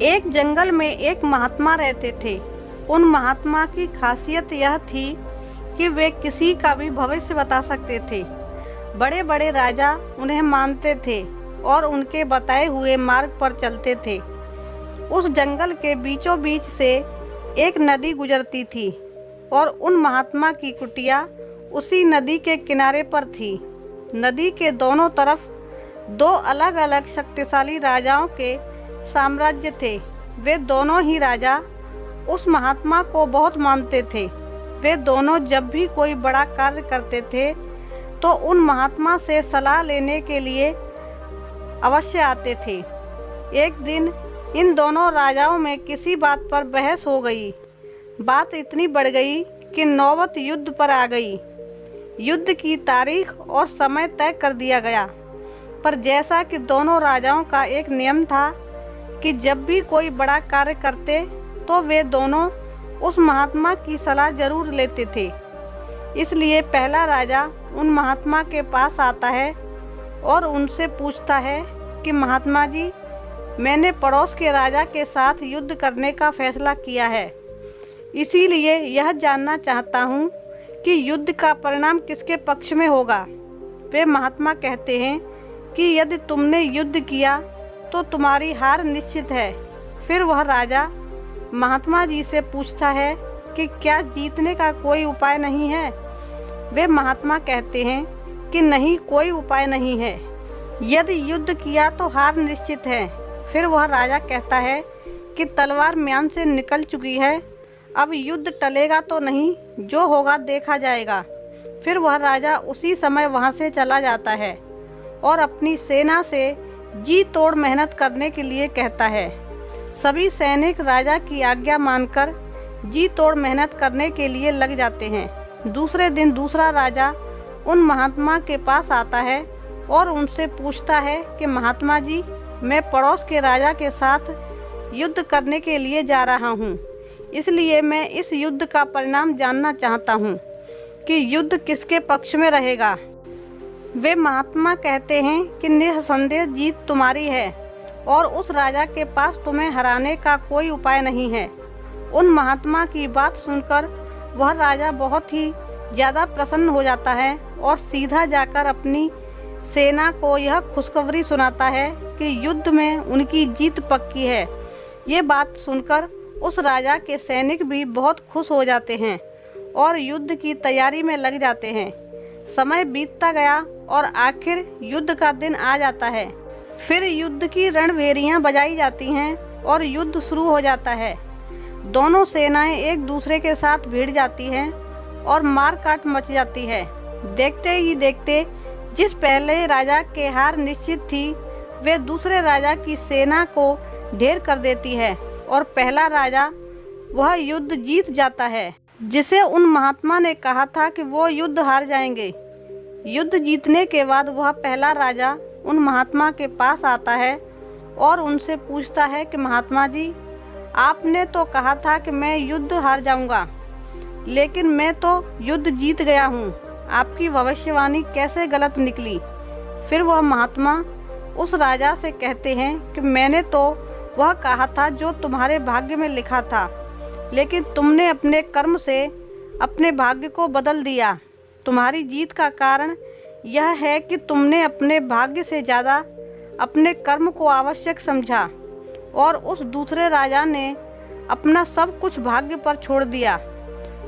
एक जंगल में एक महात्मा रहते थे। उन महात्मा की खासियत यह थी कि वे किसी का भी भविष्य बता सकते थे। बड़े बड़े राजा उन्हें मानते थे और उनके बताए हुए मार्ग पर चलते थे। उस जंगल के बीचों बीच से एक नदी गुजरती थी और उन महात्मा की कुटिया उसी नदी के किनारे पर थी। नदी के दोनों तरफ दो अलग अलग शक्तिशाली राजाओं के साम्राज्य थे। वे दोनों ही राजा उस महात्मा को बहुत मानते थे। वे दोनों जब भी कोई बड़ा कार्य करते थे तो उन महात्मा से सलाह लेने के लिए अवश्य आते थे। एक दिन इन दोनों राजाओं में किसी बात पर बहस हो गई। बात इतनी बढ़ गई कि नौबत युद्ध पर आ गई। युद्ध की तारीख और समय तय कर दिया गया। पर जैसा कि दोनों राजाओं का एक नियम था कि जब भी कोई बड़ा कार्य करते तो वे दोनों उस महात्मा की सलाह जरूर लेते थे। इसलिए पहला राजा उन महात्मा के पास आता है और उनसे पूछता है कि महात्मा जी, मैंने पड़ोस के राजा के साथ युद्ध करने का फैसला किया है। इसीलिए यह जानना चाहता हूँ कि युद्ध का परिणाम किसके पक्ष में होगा। वे महात्मा कहते हैं कि यदि तुमने युद्ध किया तो तुम्हारी हार निश्चित है। फिर वह राजा महात्मा जी से पूछता है कि क्या जीतने का कोई उपाय नहीं है। वे महात्मा कहते हैं कि नहीं, कोई उपाय नहीं है। यदि युद्ध किया तो हार निश्चित है। फिर वह राजा कहता है कि तलवार म्यान से निकल चुकी है, अब युद्ध टलेगा तो नहीं, जो होगा देखा जाएगा। फिर वह राजा उसी समय वहां से चला जाता है और अपनी सेना से जी तोड़ मेहनत करने के लिए कहता है। सभी सैनिक राजा की आज्ञा मानकर जी तोड़ मेहनत करने के लिए लग जाते हैं। दूसरे दिन दूसरा राजा उन महात्मा के पास आता है और उनसे पूछता है कि महात्मा जी, मैं पड़ोस के राजा के साथ युद्ध करने के लिए जा रहा हूँ, इसलिए मैं इस युद्ध का परिणाम जानना चाहता हूँ कि युद्ध किसके पक्ष में रहेगा। वे महात्मा कहते हैं कि निसंदेह जीत तुम्हारी है और उस राजा के पास तुम्हें हराने का कोई उपाय नहीं है। उन महात्मा की बात सुनकर वह राजा बहुत ही ज़्यादा प्रसन्न हो जाता है और सीधा जाकर अपनी सेना को यह खुशखबरी सुनाता है कि युद्ध में उनकी जीत पक्की है। ये बात सुनकर उस राजा के सैनिक भी बहुत खुश हो जाते हैं और युद्ध की तैयारी में लग जाते हैं। समय बीतता गया और आखिर युद्ध का दिन आ जाता है। फिर युद्ध की रणभेरियां बजाई जाती हैं और युद्ध शुरू हो जाता है। दोनों सेनाएं एक दूसरे के साथ भिड़ जाती हैं और मारकाट मच जाती है। देखते ही देखते जिस पहले राजा के हार निश्चित थी, वे दूसरे राजा की सेना को ढेर कर देती है और पहला राजा वह युद्ध जीत जाता है, जिसे उन महात्मा ने कहा था कि वो युद्ध हार जाएंगे। युद्ध जीतने के बाद वह पहला राजा उन महात्मा के पास आता है और उनसे पूछता है कि महात्मा जी, आपने तो कहा था कि मैं युद्ध हार जाऊंगा, लेकिन मैं तो युद्ध जीत गया हूँ। आपकी भविष्यवाणी कैसे गलत निकली। फिर वह महात्मा उस राजा से कहते हैं कि मैंने तो वह कहा था जो तुम्हारे भाग्य में लिखा था, लेकिन तुमने अपने कर्म से अपने भाग्य को बदल दिया। तुम्हारी जीत का कारण यह है कि तुमने अपने भाग्य से ज़्यादा अपने कर्म को आवश्यक समझा और उस दूसरे राजा ने अपना सब कुछ भाग्य पर छोड़ दिया।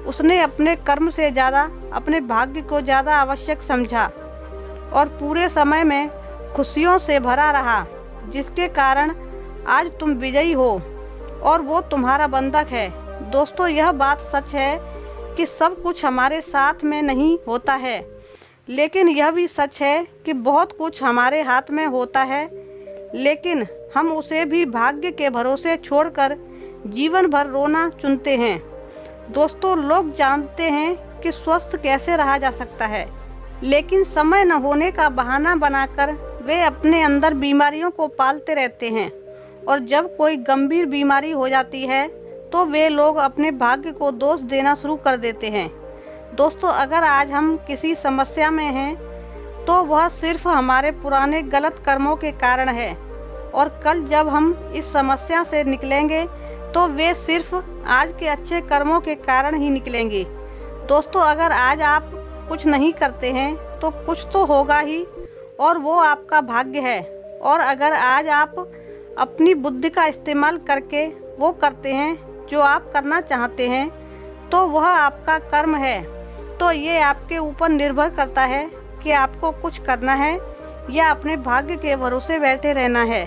उसने अपने कर्म से ज़्यादा अपने भाग्य को ज़्यादा आवश्यक समझा और पूरे समय में खुशियों से भरा रहा, जिसके कारण आज तुम विजयी हो और वो तुम्हारा बंधक है। दोस्तों, यह बात सच है कि सब कुछ हमारे साथ में नहीं होता है, लेकिन यह भी सच है कि बहुत कुछ हमारे हाथ में होता है, लेकिन हम उसे भी भाग्य के भरोसे छोड़कर जीवन भर रोना चुनते हैं। दोस्तों, लोग जानते हैं कि स्वस्थ कैसे रहा जा सकता है, लेकिन समय न होने का बहाना बनाकर वे अपने अंदर बीमारियों को पालते रहते हैं और जब कोई गंभीर बीमारी हो जाती है तो वे लोग अपने भाग्य को दोष देना शुरू कर देते हैं। दोस्तों, अगर आज हम किसी समस्या में हैं तो वह सिर्फ हमारे पुराने गलत कर्मों के कारण है और कल जब हम इस समस्या से निकलेंगे तो वे सिर्फ आज के अच्छे कर्मों के कारण ही निकलेंगे। दोस्तों, अगर आज आप कुछ नहीं करते हैं तो कुछ तो होगा ही, और वो आपका भाग्य है। और अगर आज आप अपनी बुद्धि का इस्तेमाल करके वो करते हैं जो आप करना चाहते हैं तो वह आपका कर्म है। तो ये आपके ऊपर निर्भर करता है कि आपको कुछ करना है या अपने भाग्य के भरोसे बैठे रहना है।